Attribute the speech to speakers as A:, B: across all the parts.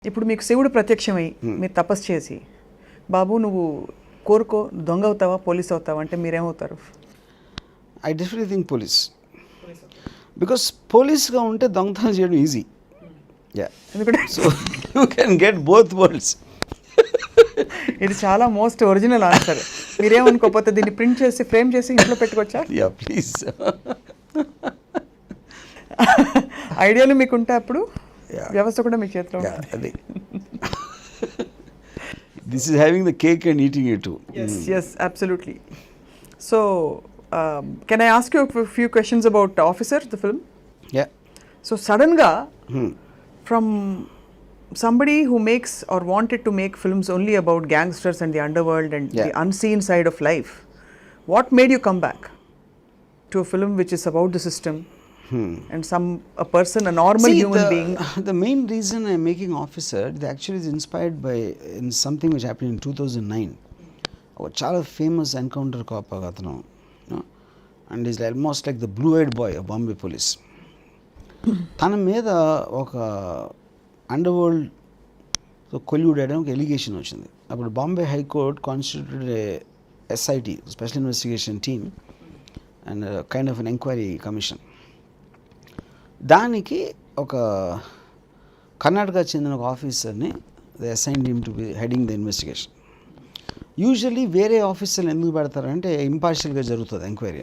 A: ఇప్పుడు మీకు శివుడు ప్రత్యక్షమై మీరు తపస్సు చేసి బాబు నువ్వు కోరుకో దొంగ అవుతావా పోలీస్ అవుతావా అంటే మీరేమవుతారు?
B: I definitely think police. Because పోలీస్గా ఉంటే దొంగతనం చేయడం ఈజీ.
A: ఎందుకంటే
B: so you can get both worlds.
A: ఇది చాలా మోస్ట్ ఒరిజినల్ ఆన్సర్. మీరేమనుకోకపోతే దీన్ని ప్రింట్ చేసి ఫ్రేమ్ చేసి ఇంట్లో పెట్టుకోవచ్చా?
B: Yeah please.
A: ఐడియాలు మీకుంటే అప్పుడు వ్యవస్థ కూడా మీ చేతిలో
B: అదే. This is having the cake and eating it too.
A: Yes, absolutely. So, can I ask you a few questions about Officer, the film?
B: Yeah.
A: So, suddenly, from somebody who makes or wanted to make films only about gangsters and the underworld and the unseen side of life, what made you come back to a film which is about the system and a person, a normal human being?
B: The main reason I'm making Officer, it actually is inspired by something which happened in 2009. A చాలా famous encounter cop అతను, and he's almost like the blue-eyed boy of Bombay police. తన మీద ఒక underworld colluded ఒక allegation వచ్చింది. అప్పుడు Bombay high court constituted SIT, special investigation team, and kind of an enquiry commission. దానికి ఒక కర్ణాటక చెందిన ఒక ఆఫీసర్ని they assigned him to be heading the investigation. Usually వేరే ఆఫీసర్లు ఎందుకు పెడతారంటే ఇంపార్షియల్గా జరుగుతుంది ఎంక్వైరీ.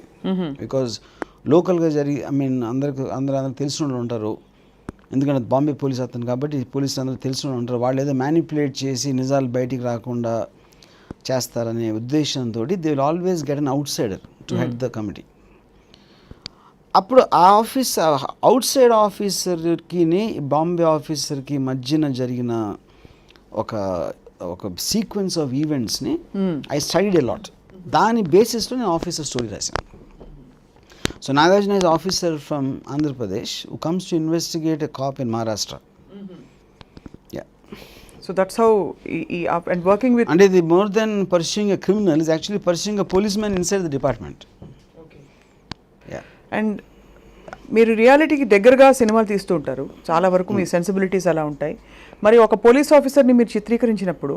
B: బికాజ్ లోకల్గా అందరూ తెలిసిన వాళ్ళు ఉంటారు. ఎందుకంటే బాంబే పోలీస్ అతను కాబట్టి పోలీసు అందరూ తెలిసిన వాళ్ళు ఉంటారు. వాళ్ళు ఏదో మ్యానిపులేట్ చేసి నిజాలు బయటికి రాకుండా చేస్తారనే ఉద్దేశంతో they will always get an out cider to head the committee. అప్పుడు ఆ అవుట్ సైడ్ ఆఫీసర్కి బాంబే ఆఫీసర్కి మధ్యన జరిగిన ఒక సీక్వెన్స్ ఆఫ్ ఈవెంట్స్ని ఐ స్టడీడ్ ఎ లాట్. దాని బేసిస్లో నేను ఆఫీసర్ స్టోరీ రాశాను. So Nagarjuna is officer from Andhra Pradesh who comes to investigate a cop in Maharashtra.
A: So that's how and working with...
B: And the more than pursuing a criminal is actually pursuing a policeman inside the department.
A: Okay. Yeah. And మీరు రియాలిటీకి దగ్గరగా సినిమాలు తీస్తూ ఉంటారు. చాలా వరకు మీ sensibilities అలా ఉంటాయి. మరి ఒక పోలీస్ ఆఫీసర్ని మీరు చిత్రీకరించినప్పుడు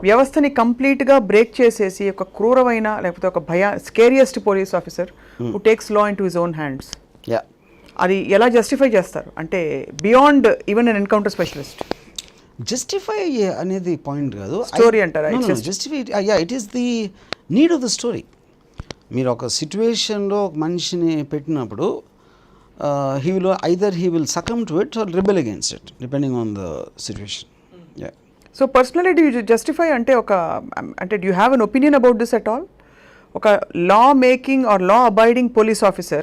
A: వ్యవస్థని కంప్లీట్గా బ్రేక్ చేసేసి ఒక క్రూరమైన లేకపోతే ఒక scariest police officer who takes law in to his own hands, అది ఎలా జస్టిఫై చేస్తారు? అంటే beyond even an encounter specialist.
B: Justify అనేది పాయింట్ కాదు,
A: స్టోరీ అంటారా?
B: Justify, it is the need of the story. మీరు ఒక సిచ్యువేషన్లో ఒక మనిషిని పెట్టినప్పుడు he will succumb to it or rebel against it depending on the situation.
A: So personally do you justify do you have an opinion about this at all? Oka law making or law abiding police officer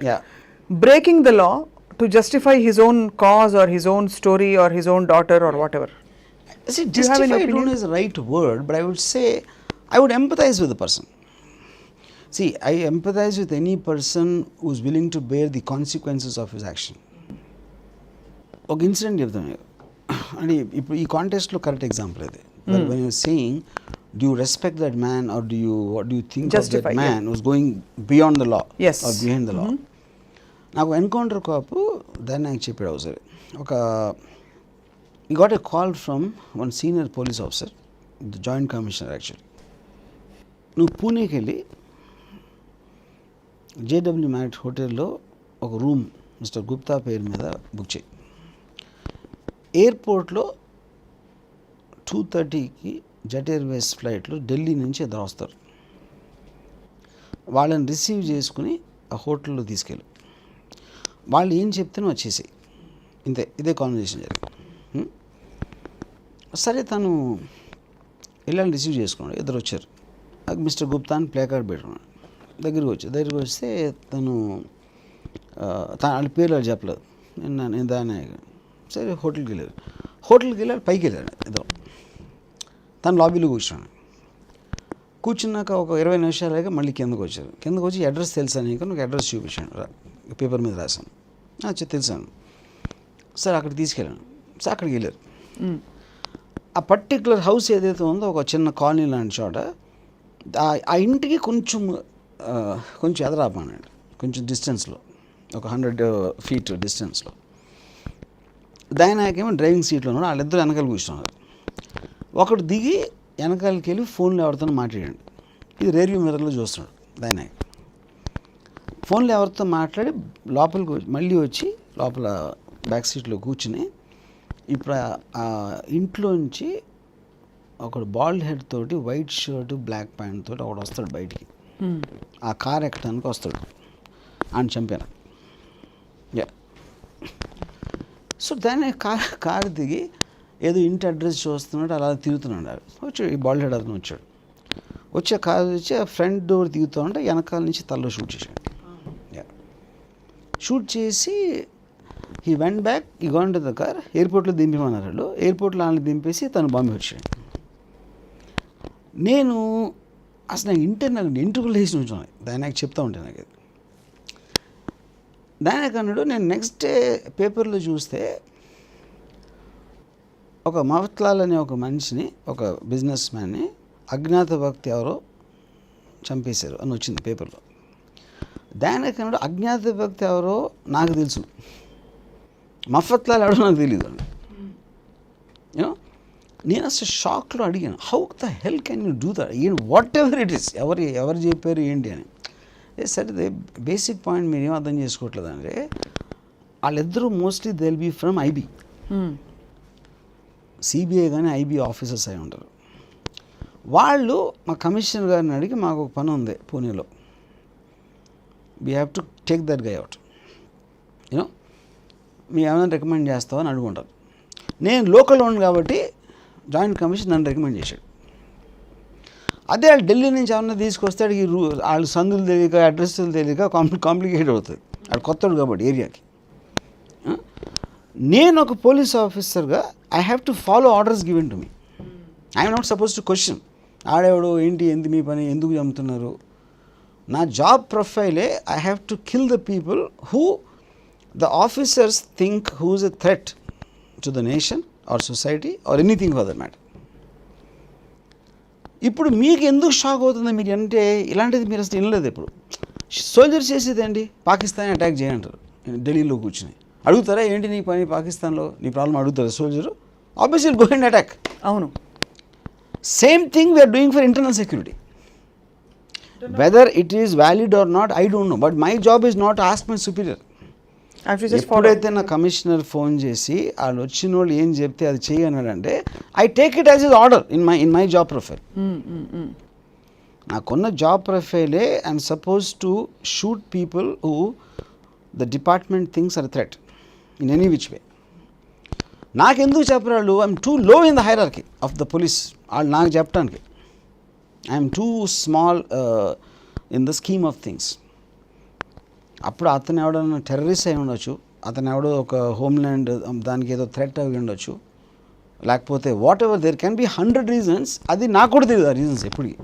A: breaking the law to justify his own cause or his own story or his own daughter or whatever.
B: See, justify I don't know is the right word, but I would say I would empathize with the person. See, I empathize with any person who is willing to bear the consequences of his action. ఒక incident చెప్తాను అంటే ఇప్పుడు ఈ కాంటెక్స్ట్లో correct example అది. when you're saying do you respect that man or what do you think justify, of that man who's going beyond the law or behind the law. నాకు encounter కాపు దాన్ని నాకు చెప్పాడు ఒకసారి. we got a call from one senior police officer, the joint commissioner actually. నువ్వు పూణేకి వెళ్ళి JW Marriott హోటల్లో ఒక room mister Gupta పేరు మీద బుక్ చేయి. ఎయిర్పోర్ట్లో 2:30కి జెట్ ఎయిర్వేస్ ఫ్లైట్లో ఢిల్లీ నుంచి ఇద్దరు వస్తారు. వాళ్ళని రిసీవ్ చేసుకుని ఆ హోటల్లో తీసుకెళ్ళు. వాళ్ళు ఏం చెప్తే వచ్చేసి ఇదే కాన్వర్జేషన్ జరిగింది. సరే తను వెళ్ళాలని రిసీవ్ చేసుకున్నాడు. ఇద్దరు వచ్చారు. మిస్టర్ గుప్తా అని ప్లే కార్డ్ పెట్టుకున్నాడు. దగ్గరికి వస్తే తను వాళ్ళ పేరు వాళ్ళు చెప్పలేదు. నేను దాన్ని సరే హోటల్కి వెళ్ళాడు. పైకి వెళ్ళాడు. ఏదో తను లాబీలో కూర్చున్నాక ఒక 20 నిమిషాలుగా మళ్ళీ కిందకు వచ్చి అడ్రస్ తెలుసా నీకు? నాకు అడ్రస్ చూపించాను, పేపర్ మీద రాశాను. తెలుసాను. సరే అక్కడికి తీసుకెళ్ళాను. సరే అక్కడికి వెళ్ళారు. ఆ పర్టికులర్ హౌస్ ఏదైతే ఉందో ఒక చిన్న కాలనీ లాంటి చోట ఆ ఇంటికి కొంచెం ఎదరాపన్నాడు, కొంచెం డిస్టెన్స్లో, ఒక 100 feet డిస్టెన్స్లో. దానికేమో డ్రైవింగ్ సీట్లో ఉన్నాడు. వాళ్ళిద్దరు వెనకాల కూర్చున్నారు. ఒకడు దిగి వెనకాలకి వెళ్ళి ఫోన్లో ఎవరితో మాట్లాడండి. ఇది రేర్ వ్యూ మిర్రర్లో చూస్తున్నాడు దాన్ని. ఫోన్లో ఎవరితో మాట్లాడి లోపలికి మళ్ళీ వచ్చి లోపల బ్యాక్ సీట్లో కూర్చుని ఇప్పుడు ఆ ఇంట్లోంచి ఒకడు బాల్డ్ హెడ్ తోటి వైట్ షర్టు బ్లాక్ ప్యాంట్ తోటి ఒకడు వస్తాడు బయటికి. ఆ కార్ ఎక్కడానికి వస్తాడు. ఆయన చంపాను. సో దాన్ని కారు దిగి ఏదో ఇంటి అడ్రస్ చూస్తున్నాడు, అలా తిరుగుతున్నాడు. వచ్చాడు ఈ బాల్డ్ హెడ్ అతను వచ్చాడు. వచ్చే కారు వచ్చి ఆ ఫ్రంట్ డోర్ దిగుతూ ఉంటే వెనకాల నుంచి తలలో షూట్ చేశాడు. షూట్ చేసి ఈ వెంట్ బ్యాక్ ఈ గోన్ టు ద కార్. ఎయిర్పోర్ట్లో దింపమన్నారు వాళ్ళు. ఎయిర్పోర్ట్లో వాళ్ళని దింపేసి తను బాంబే వచ్చాడు. నేను అసలు నాకు ఇంటర్నల్ ఇంటర్వ్యూలు వేసి ఉంచాను. దాన్ని నాకు చెప్తా ఉంటాను. నాకు దానికి అన్నాడు, నేను నెక్స్ట్ డే పేపర్లో చూస్తే ఒక మవత్లాల్ అనే ఒక మనిషిని, ఒక బిజినెస్ మ్యాన్ని అజ్ఞాత వ్యక్తి ఎవరో చంపేశారు అని వచ్చింది పేపర్లో. దానికి అన్నాడు, అజ్ఞాత వ్యక్తి ఎవరో నాకు తెలుసు, మఫత్లాల్ ఎవడో నాకు తెలియదు అని. యూనో నేను అసలు షాక్లో అడిగాను, how the hell can you do that, what ever it is, ఎవరు చెప్పారు ఏంటి అని. సరే బేసిక్ పాయింట్ మీరు ఏం అర్థం చేసుకోవట్లేదు అంటే వాళ్ళిద్దరూ mostly they will be from IB, CBI కానీ ఐబీ ఆఫీసర్స్ అయి ఉంటారు. వాళ్ళు మా కమిషనర్ గారిని అడిగి మాకు ఒక పని ఉంది పూణేలో, we have to take that guy out, you know మీరు ఏమైనా రికమెండ్ చేస్తావని అడుగుంటారు. నేను లోకల్ ఉన్నాను కాబట్టి జాయింట్ కమిషన్ నన్ను రికమెండ్ చేశాడు. అదే వాళ్ళు ఢిల్లీ నుంచి ఏమన్నా తీసుకొస్తే అడిగి వాళ్ళు సందులు తెలియక అడ్రస్లు తెలియక కాంప్లికేట్ అవుతుంది. అది కొత్తడు కాబట్టి ఏరియాకి. నేను ఒక పోలీస్ ఆఫీసర్గా I have to follow orders given to me. I'm not suppose to question ఆడేవాడు ఏంటి ఎంత మీ పని ఎందుకు చంపుతున్నారు. నా జాబ్ ప్రొఫైలే I have to kill the people who the officers think who is a threat to the nation or society or anything for the matter. ఇప్పుడు మీకు ఎందుకు షాక్ అవుతుంది మీరు అంటే ఇలాంటిది మీరు అసలు వినలేదు. ఇప్పుడు సోల్జర్స్ చేసేది ఏంటి, పాకిస్తాన్ అటాక్ చేయంటారు ఢిల్లీలో కూర్చుని. అడుగుతారా ఏంటి నీ పని పాకిస్తాన్లో నీ ప్రాబ్లం అడుగుతారు soldier? Obviously go and attack.
A: అవును.
B: Same thing we're doing for internal security. Whether it is valid or not I don't know, but my job is not ask my superior. ఎప్పుడైతే నా కమిషనర్ ఫోన్ చేసి వాళ్ళు వచ్చిన వాళ్ళు ఏం చెప్తే అది చెయ్యి అన్నాడంటే I take it as is order in my job profile. నాకున్న జాబ్ ప్రొఫైలే I'm suppose to shoot people who the department things are threat in any which way. నాకెందుకు చెప్పరు వాళ్ళు, I'm too low in the hierarchy of the police. వాళ్ళు నాకు చెప్పడానికి I'm too small in the scheme of things. అప్పుడు అతను ఎవడన్నా terrorist అయి ఉండొచ్చు, అతను ఎవడో ఒక హోమ్ల్యాండ్ దానికి ఏదో థ్రెట్ అయి ఉండొచ్చు, లేకపోతే whatever there can be 100 reasons. అది నాకు కూడా తెలియదు ఆ రీజన్స్ ఎప్పటికీ.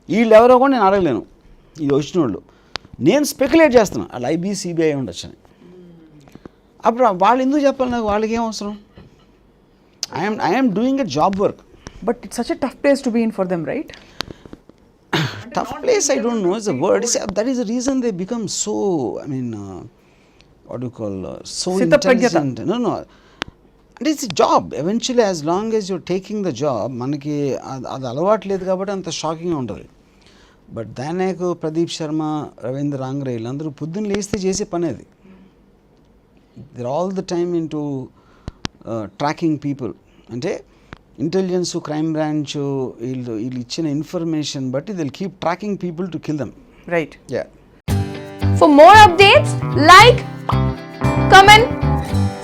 B: వీళ్ళు ఎవరో కూడా నేను అడగలేను. ఇది వచ్చిన వాళ్ళు నేను స్పెక్యులేట్ చేస్తున్నాను వాళ్ళు ఐబీ సిబిఐ ఉండొచ్చు అని. అప్పుడు వాళ్ళు ఎందుకు చెప్పాలి నాకు, వాళ్ళకి ఏం అవసరం? I'm doing a job work.
A: But it's such a tough place to be in for them, right?
B: Tough place, I don't know, is a word. That is the reason they become so, I mean, what do you call, so intelligent. No. And it's a job. Eventually, as long as you're taking the job, మనకి అది అలవాటు లేదు కాబట్టి అంత షాకింగ్గా ఉంటుంది. But దానికి ప్రదీప్ శర్మ, రవీంద్ర రాంగ్రే వీళ్ళందరూ పొద్దున్న లేస్తే చేసే పని అది. they're all the time into tracking people. అంటే ఇంటెలిజెన్స్ క్రైమ్ బ్రాంచ్ వీళ్ళు ఇచ్చిన ఇన్ఫర్మేషన్ బట్టి they'll keep tracking people to kill them.
A: Right.
B: Yeah.
C: For more updates, like, comment,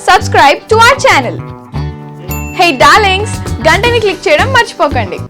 C: subscribe to our channel. Hey darlings, గంటని click చేయడం మర్చిపోకండి.